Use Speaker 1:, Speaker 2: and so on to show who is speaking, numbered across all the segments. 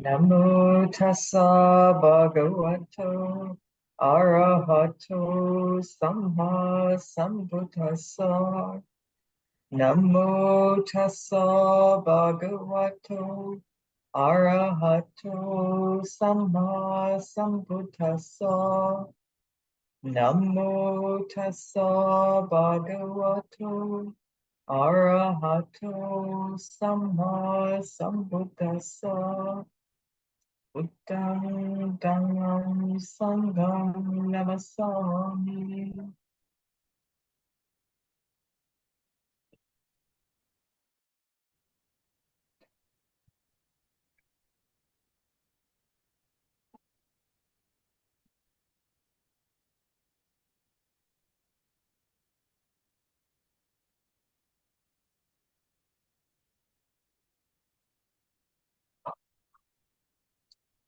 Speaker 1: Namo tassa bhagavato arahato samma sambuddhassa. Namo tassa bhagavato arahato samma sambuddhassa. Namo tassa bhagavato arahato samma sambuddhassa. Buddham Dhammam Sangham Namasami.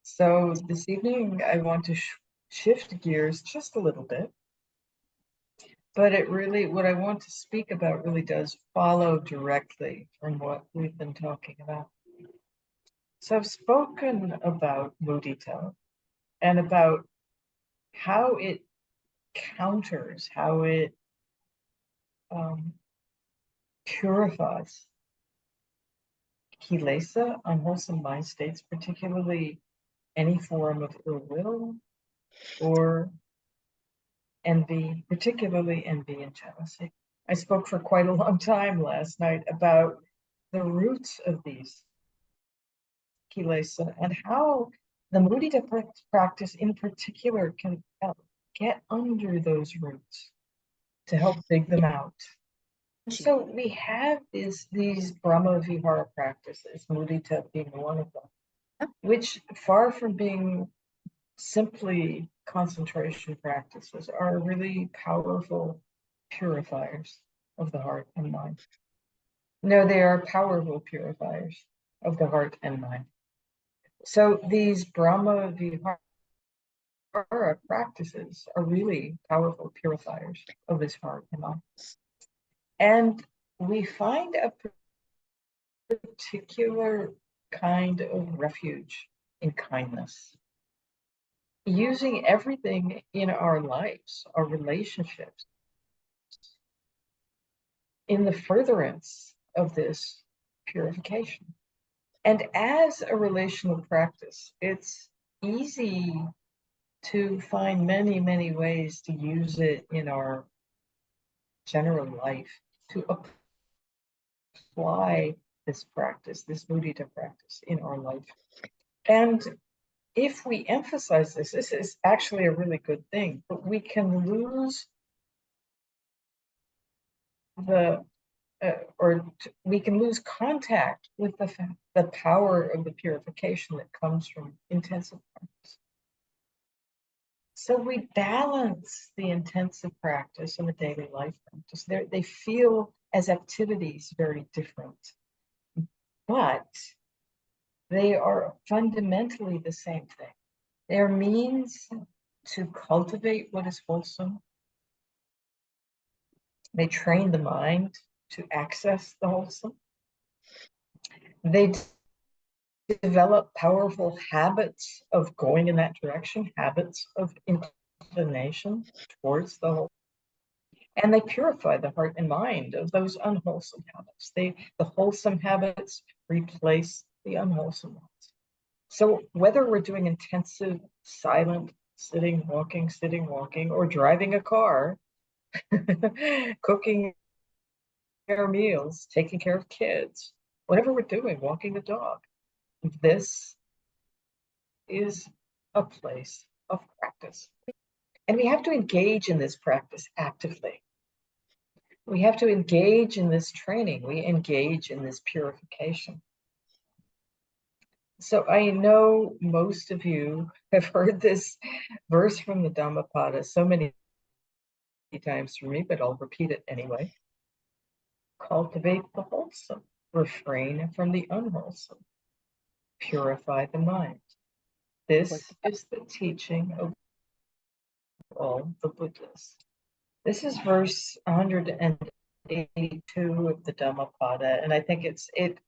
Speaker 1: So this evening, I want to shift gears just a little bit, but what I want to speak about really does follow directly from what we've been talking about. So I've spoken about Mudita and about how it counters, how it purifies kilesa, unwholesome mind states, particularly any form of ill will or envy, particularly envy and jealousy. I spoke for quite a long time last night about the roots of these kilesa and how the mudita practice in particular can help get under those roots to help dig them out. So we have these Brahma Vihara practices, mudita being one of them, which far from being simply concentration practices are really powerful purifiers of the heart and mind. No, they are powerful purifiers of the heart and mind. So these Brahma Vihara practices are really powerful purifiers of this heart and mind. And we find a particular kind of refuge in kindness. Using everything in our lives, our relationships, in the furtherance of this purification. And as a relational practice, it's easy to find many, many ways to use it in our general life, to apply this practice, this mudita practice in our life. And if we emphasize this is actually a really good thing, but we can lose we can lose contact with the power of the purification that comes from intensive practice. So we balance the intensive practice and the daily life practice. They feel as activities very different, but they are fundamentally the same thing. They are means to cultivate what is wholesome. They train the mind to access the wholesome. They develop powerful habits of going in that direction, habits of inclination towards the wholesome. And they purify the heart and mind of those unwholesome habits. The wholesome habits replace the unwholesome ones. So whether we're doing intensive, silent, sitting, walking, or driving a car, cooking our meals, taking care of kids, whatever we're doing, walking the dog, this is a place of practice. And we have to engage in this practice actively. We have to engage in this training. We engage in this purification. So I know most of you have heard this verse from the Dhammapada so many times from me, but I'll repeat it anyway. Cultivate the wholesome, refrain from the unwholesome, purify the mind. This is the teaching of all the Buddhas. This is verse 182 of the Dhammapada, and I think it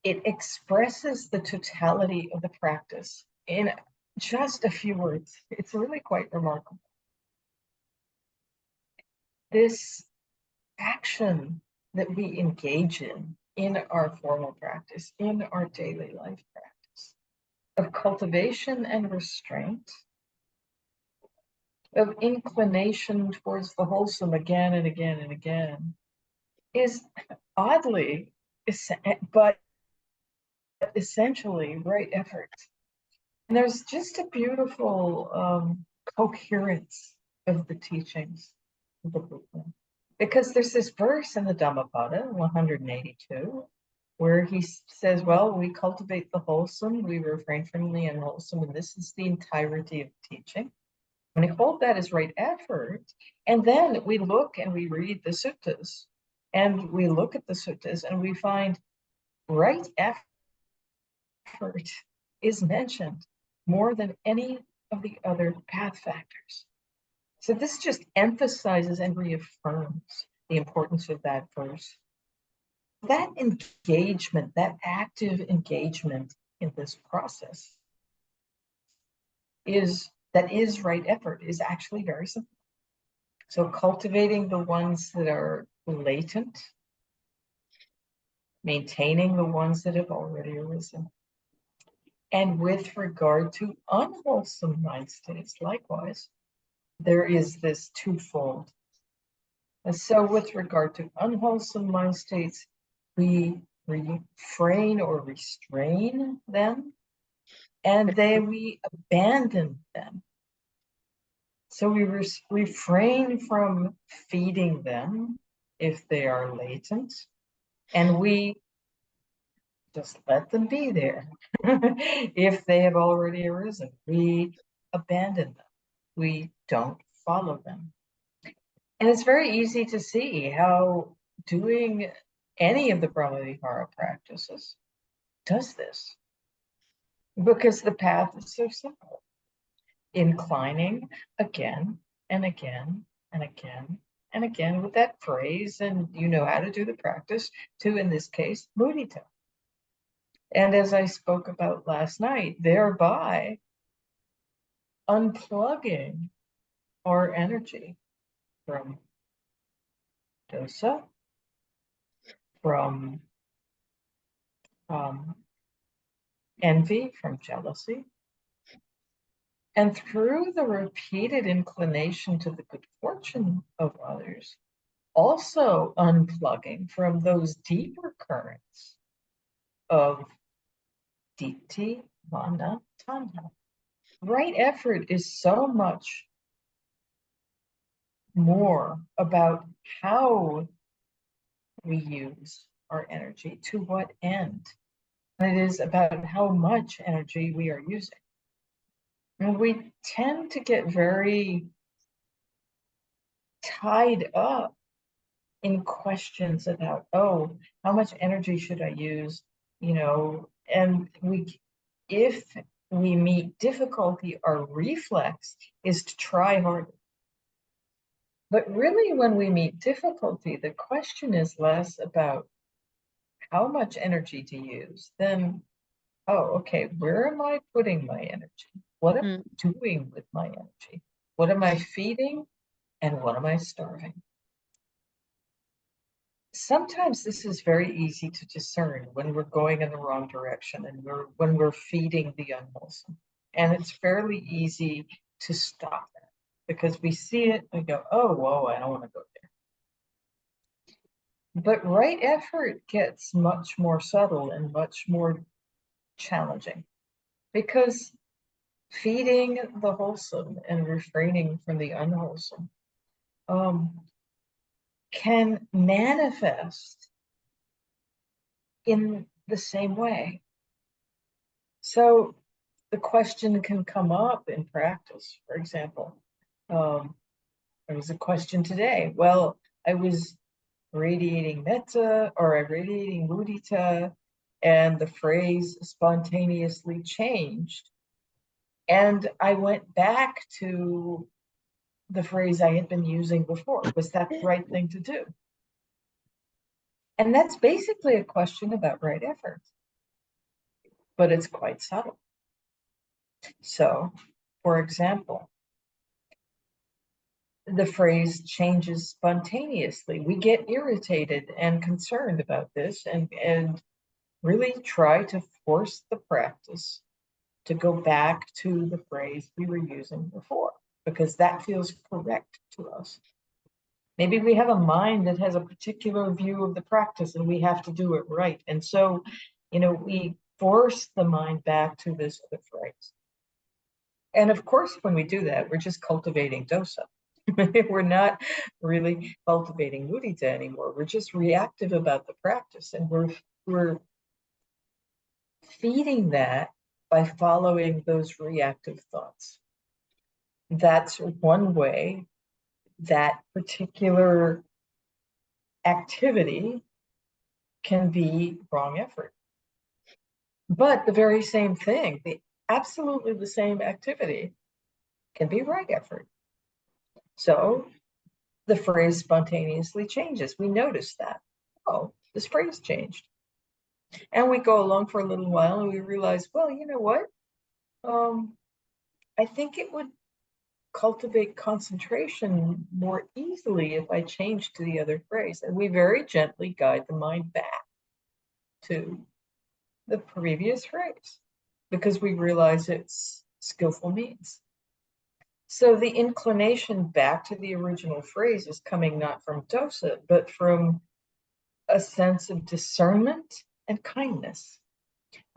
Speaker 1: it expresses the totality of the practice in just a few words. It's really quite remarkable. This action that we engage in our formal practice, in our daily life practice, of cultivation and restraint, of inclination towards the wholesome again and again and again, is oddly, but essentially right effort. And there's just a beautiful coherence of the teachings of the Buddha. Because there's this verse in the Dhammapada, 182, where he says, well, we cultivate the wholesome, we refrain from the unwholesome, and this is the entirety of teaching. And we hold that as right effort, and then we look and we read the suttas, and we look at the suttas, and we find right effort is mentioned more than any of the other path factors. So this just emphasizes and reaffirms the importance of that verse. That engagement, that active engagement in this process is right effort is actually very simple. So cultivating the ones that are latent, maintaining the ones that have already arisen. And with regard to unwholesome mind states, likewise, there is this twofold. And so with regard to unwholesome mind states, we refrain or restrain them, and then we abandon them. So we refrain from feeding them if they are latent, and we just let them be there. If they have already arisen, we abandon them. We don't follow them. And it's very easy to see how doing any of the Brahmavihara practices does this, because the path is so simple. Inclining again and again and again and again with that phrase, and you know how to do the practice, to, in this case, mudita. And as I spoke about last night, thereby unplugging our energy from dosa, from envy, from jealousy, and through the repeated inclination to the good fortune of others, also unplugging from those deeper currents of ditthi, mana, tanha. Right effort is so much more about how we use our energy, to what end. And it is about how much energy we are using. And we tend to get very tied up in questions about, oh, how much energy should I use? You know, and if we meet difficulty, our reflex is to try harder. But really, when we meet difficulty, the question is less about how much energy to use than, oh, okay, where am I putting my energy? What am I doing with my energy? What am I feeding? And what am I starving? Sometimes this is very easy to discern when we're going in the wrong direction and when we're feeding the unwholesome. And it's fairly easy to stop that because we see it and we go, oh, whoa, I don't want to go there. But right effort gets much more subtle and much more challenging, because feeding the wholesome and refraining from the unwholesome can manifest in the same way. So the question can come up in practice. For example, there was a question today. Well, I was radiating metta, or I'm radiating mudita, and the phrase spontaneously changed. And I went back to the phrase I had been using before. Was that the right thing to do? And that's basically a question about right effort. but it's quite subtle. So, for example, the phrase changes spontaneously. We get irritated and concerned about this and really try to force the practice to go back to the phrase we were using before, because that feels correct to us. Maybe we have a mind that has a particular view of the practice and we have to do it right. And so, we force the mind back to this other phrase. And of course, when we do that, we're just cultivating dosa. We're not really cultivating mudita anymore. We're just reactive about the practice, and we're feeding that by following those reactive thoughts. That's one way that particular activity can be wrong effort. But the very same thing, absolutely the same activity, can be right effort. So the phrase spontaneously changes. We notice that. Oh, this phrase changed. And we go along for a little while and we realize, well, you know what? I think it would cultivate concentration more easily if I change to the other phrase. And we very gently guide the mind back to the previous phrase because we realize it's skillful means. So the inclination back to the original phrase is coming not from dosa, but from a sense of discernment and kindness.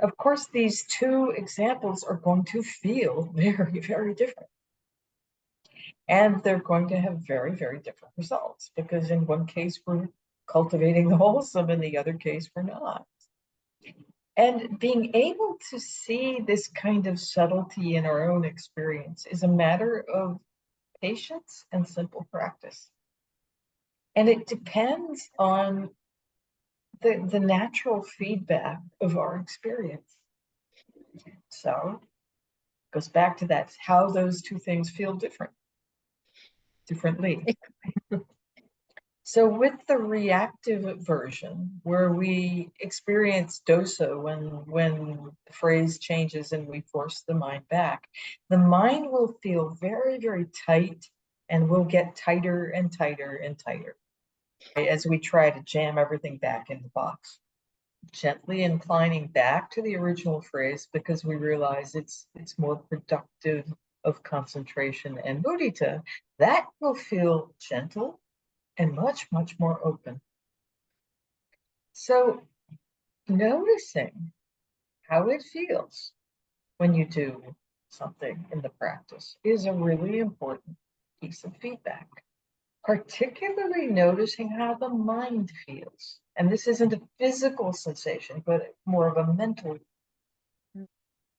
Speaker 1: Of course, these two examples are going to feel very, very different. And they're going to have very, very different results because in one case, we're cultivating the wholesome, in the other case, we're not. And being able to see this kind of subtlety in our own experience is a matter of patience and simple practice. And it depends on the natural feedback of our experience. So it goes back to that, how those two things feel differently. So with the reactive version, where we experience dosa when the phrase changes and we force the mind back, the mind will feel very, very tight and will get tighter and tighter and tighter as we try to jam everything back in the box. Gently inclining back to the original phrase because we realize it's more productive of concentration and mudita, that will feel gentle and much, much more open. So noticing how it feels when you do something in the practice is a really important piece of feedback. Particularly noticing how the mind feels. And this isn't a physical sensation, but more of a mental.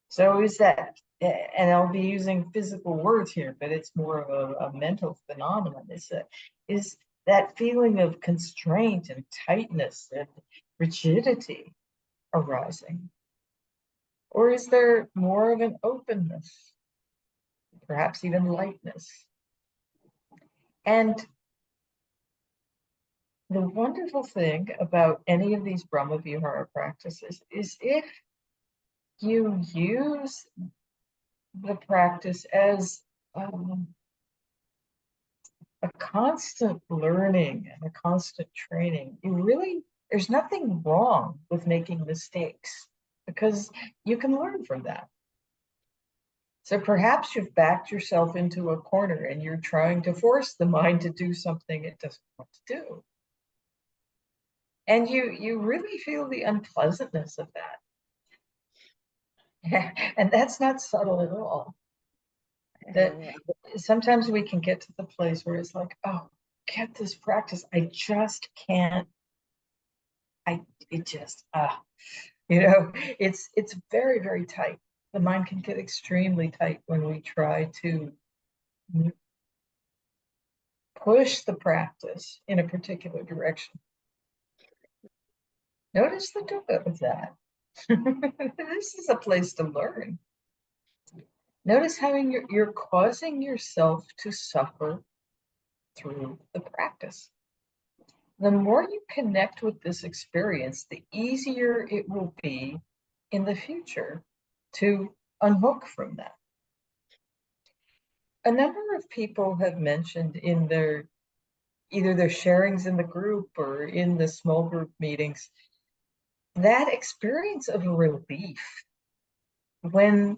Speaker 1: So is that, and I'll be using physical words here, but it's more of a mental phenomenon. Is that feeling of constraint and tightness and rigidity arising? Or is there more of an openness, perhaps even lightness? And the wonderful thing about any of these Brahma Vihara practices is if you use the practice as a constant learning and a constant training, there's nothing wrong with making mistakes because you can learn from that. So perhaps you've backed yourself into a corner and you're trying to force the mind to do something it doesn't want to do. And you really feel the unpleasantness of that. And that's not subtle at all. That sometimes we can get to the place where it's like, oh, get this practice. I just can't. It's very, very tight. The mind can get extremely tight when we try to push the practice in a particular direction. Notice the dukkha of that. This is a place to learn. Notice how you're causing yourself to suffer through the practice. The more you connect with this experience, the easier it will be in the future to unhook from that. A number of people have mentioned in either their sharings in the group or in the small group meetings, that experience of relief when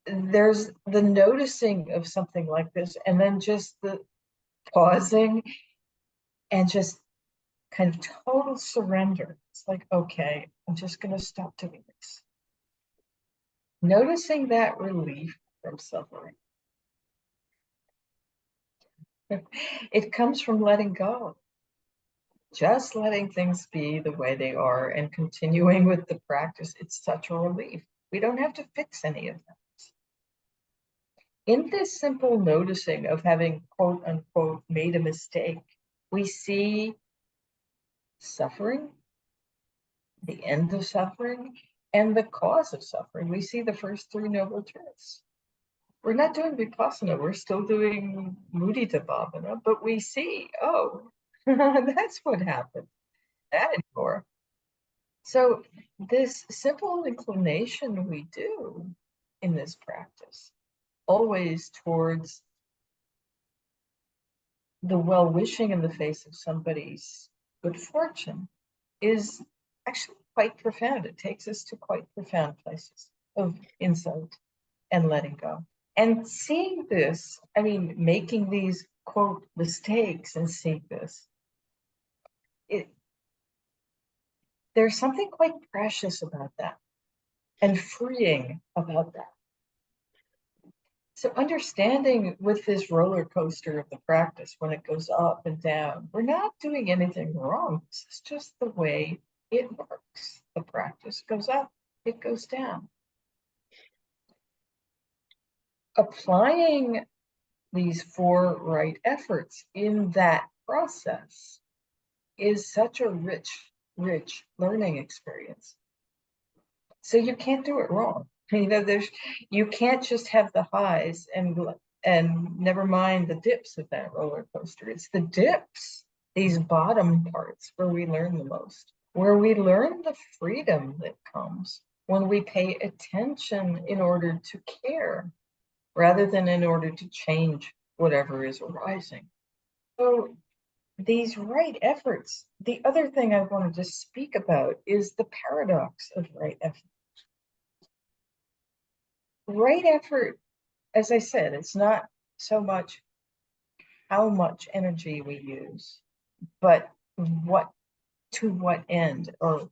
Speaker 1: there's the noticing of something like this, and then just the pausing and just kind of total surrender. It's like, okay, I'm just going to stop doing this. Noticing that relief from suffering. It comes from letting go. Just letting things be the way they are and continuing with the practice. It's such a relief. We don't have to fix any of that. In this simple noticing of having, quote unquote, made a mistake, we see suffering, the end of suffering, and the cause of suffering. We see the first three noble truths. We're not doing Vipassana, we're still doing Mudita Bhavana, but we see, oh, that's what happened. That anymore. So this simple inclination we do in this practice, always towards the well-wishing in the face of somebody's good fortune, is actually quite profound. It takes us to quite profound places of insight and letting go. And seeing this, I mean, making these, quote, mistakes and seeing this, there's something quite precious about that and freeing about that. So understanding with this roller coaster of the practice, when it goes up and down, we're not doing anything wrong. This is just the way it works. The practice goes up, it goes down. Applying these four right efforts in that process is such a rich, rich learning experience. So you can't do it wrong. You know, you can't just have the highs and never mind the dips of that roller coaster. It's the dips, these bottom parts, where we learn the most, where we learn the freedom that comes when we pay attention in order to care, rather than in order to change whatever is arising. So these right efforts, the other thing I wanted to speak about is the paradox of right effort. Right effort, as I said, it's not so much how much energy we use, but to what end, or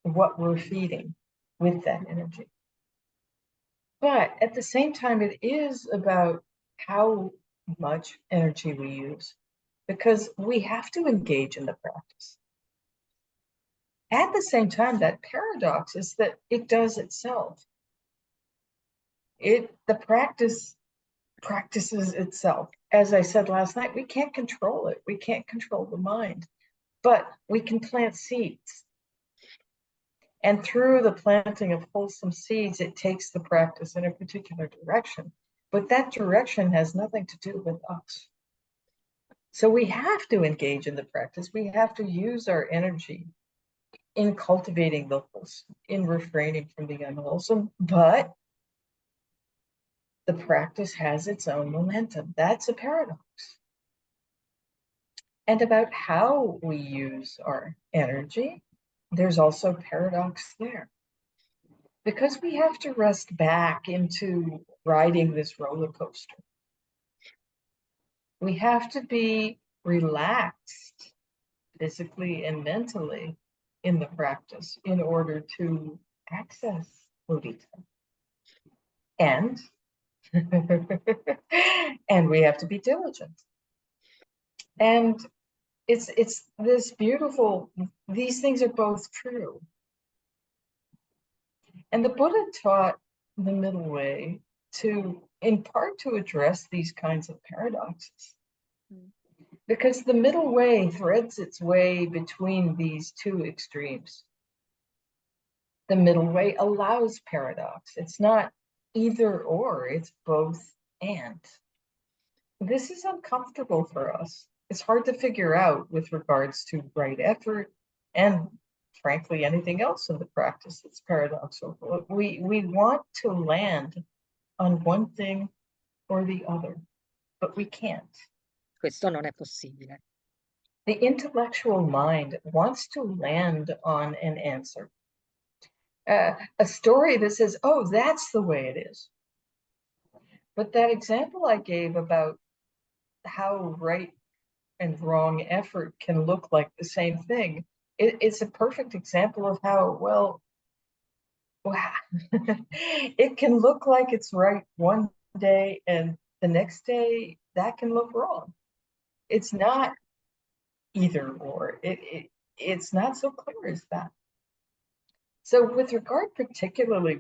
Speaker 1: what we're feeding with that energy. But at the same time, it is about how much energy we use, because we have to engage in the practice. At the same time, that paradox is that it does itself. The practice practices itself. As I said last night, we can't control it. We can't control the mind, but we can plant seeds. And through the planting of wholesome seeds, it takes the practice in a particular direction. But that direction has nothing to do with us. So we have to engage in the practice. We have to use our energy in cultivating the wholesome, in refraining from the unwholesome, but the practice has its own momentum. That's a paradox. And about how we use our energy, there's also paradox there. Because we have to rest back into riding this roller coaster. We have to be relaxed physically and mentally in the practice in order to access mudita. And and we have to be diligent. And it's this beautiful, these things are both true. And the Buddha taught the middle way in part to address these kinds of paradoxes. Because the middle way threads its way between these two extremes. The middle way allows paradox. It's not either or, it's both and. This is uncomfortable for us. It's hard to figure out with regards to right effort and frankly, anything else in the practice that's paradoxical. We want to land on one thing or the other, but we can't.
Speaker 2: Questo non è possibile.
Speaker 1: The intellectual mind wants to land on an answer. A story that says, oh, that's the way it is. But that example I gave about how right and wrong effort can look like the same thing, it's a perfect example of how, well, it can look like it's right one day and the next day that can look wrong. It's not either or. It's not so clear as that. So with regard particularly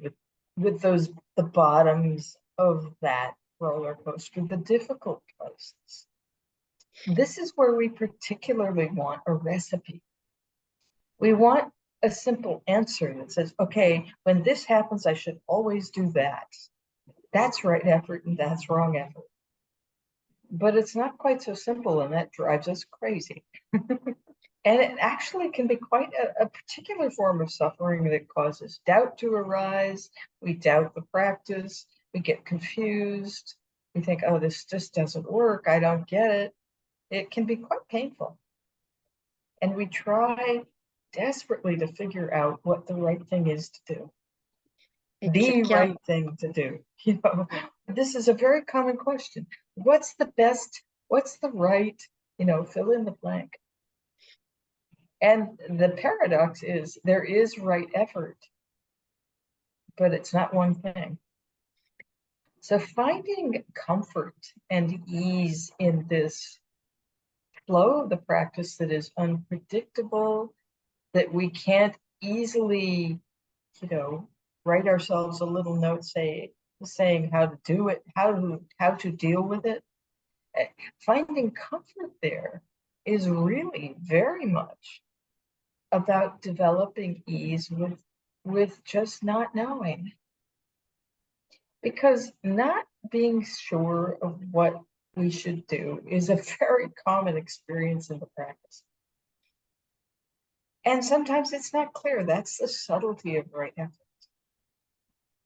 Speaker 1: with the bottoms of that roller coaster, the difficult places, this is where we particularly want a recipe. We want a simple answer that says, okay, when this happens, I should always do that. That's right effort and that's wrong effort. But it's not quite so simple, and that drives us crazy. And it actually can be quite a particular form of suffering that causes doubt to arise. We doubt the practice. We get confused. We think, oh, this just doesn't work. I don't get it. It can be quite painful. And we try desperately to figure out what the right thing is to do. The right thing to do. You know, this is a very common question. What's the best? What's the right? You know, fill in the blank. And the paradox is there is right effort, but it's not one thing. So finding comfort and ease in this flow of the practice that is unpredictable, that we can't easily, you know, write ourselves a little note saying how to do it, how to deal with it. Finding comfort there is really very much about developing ease with just not knowing. Because not being sure of what we should do is a very common experience in the practice. And sometimes it's not clear. That's the subtlety of right effort.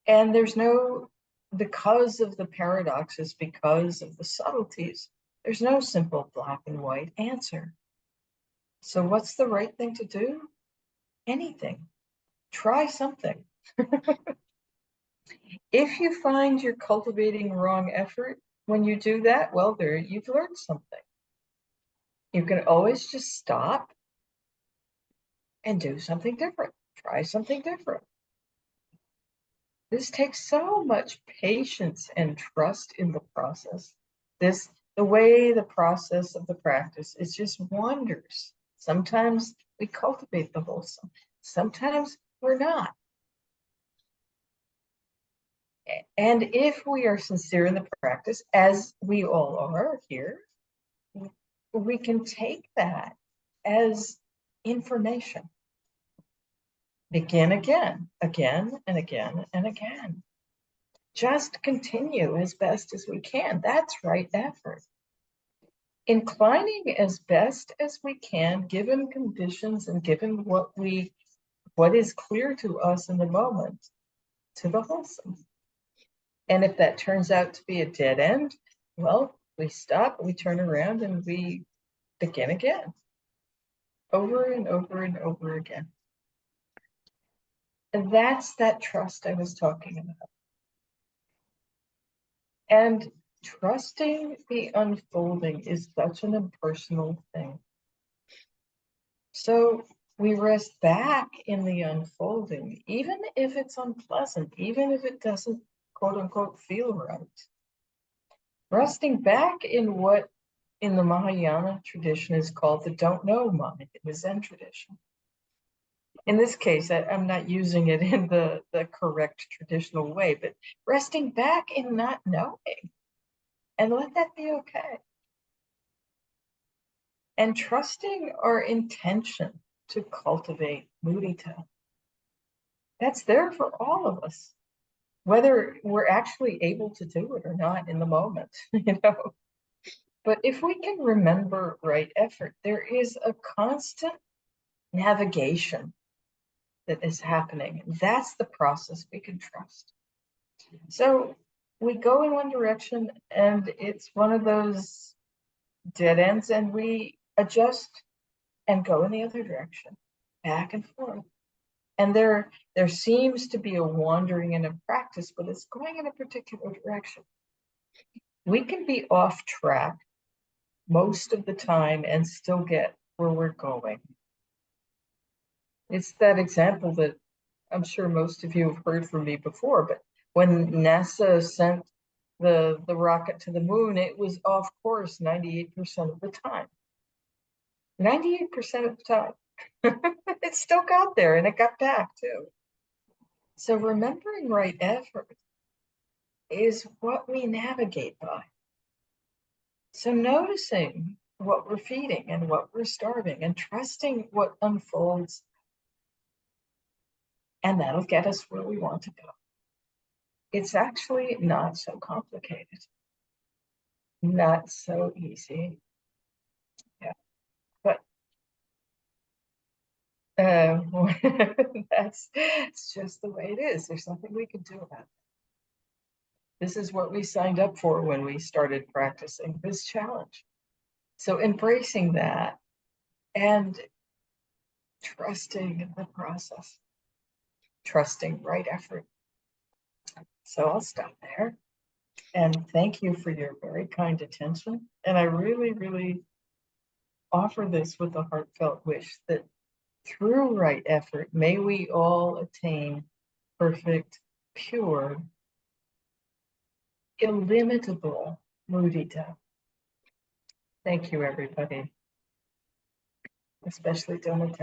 Speaker 1: And there's no, because of the paradoxes, because of the subtleties, there's no simple black and white answer. So what's the right thing to do? Anything. Try something. If you find you're cultivating wrong effort, when you do that, well, there you've learned something. You can always just stop and do something different. Try something different. This takes so much patience and trust in the process. The way the process of the practice is just wonders. Sometimes we cultivate the wholesome. Sometimes we're not. And if we are sincere in the practice, as we all are here, we can take that as information. Begin again and again and again. Just continue as best as we can. That's right effort. Inclining as best as we can, given conditions and given what is clear to us in the moment, to the wholesome. And if that turns out to be a dead end, well, we stop, we turn around, and we begin again. Over and over and over again. And that's that trust I was talking about. And trusting the unfolding is such an impersonal thing. So we rest back in the unfolding, even if it's unpleasant, even if it doesn't, quote unquote, feel right. Resting back in what in the Mahayana tradition is called the don't know mind, in the Zen tradition. In this case, I'm not using it in the correct traditional way, but resting back in not knowing, and let that be okay. And trusting our intention to cultivate mudita. That's there for all of us, whether we're actually able to do it or not in the moment, you know. But if we can remember right effort, there is a constant navigation that is happening. That's the process we can trust. So we go in one direction and it's one of those dead ends, and we adjust and go in the other direction, back and forth. And there seems to be a wandering in a practice, but it's going in a particular direction. We can be off track most of the time and still get where we're going. It's that example that I'm sure most of you have heard from me before, but when NASA sent the rocket to the moon, it was off course 98% of the time. 98% of the time. It still got there and it got back too. So remembering right effort is what we navigate by. So noticing what we're feeding and what we're starving and trusting what unfolds, and that'll get us where we want to go. It's actually not so complicated, not so easy. Yeah, but that's just the way it is. There's nothing we can do about it. This is what we signed up for when we started practicing this challenge. So embracing that and trusting the process, trusting right effort. So I'll stop there. And thank you for your very kind attention. And I really, really offer this with a heartfelt wish that through right effort, may we all attain perfect, pure, illimitable mudita. Thank you, everybody, especially Dhamma.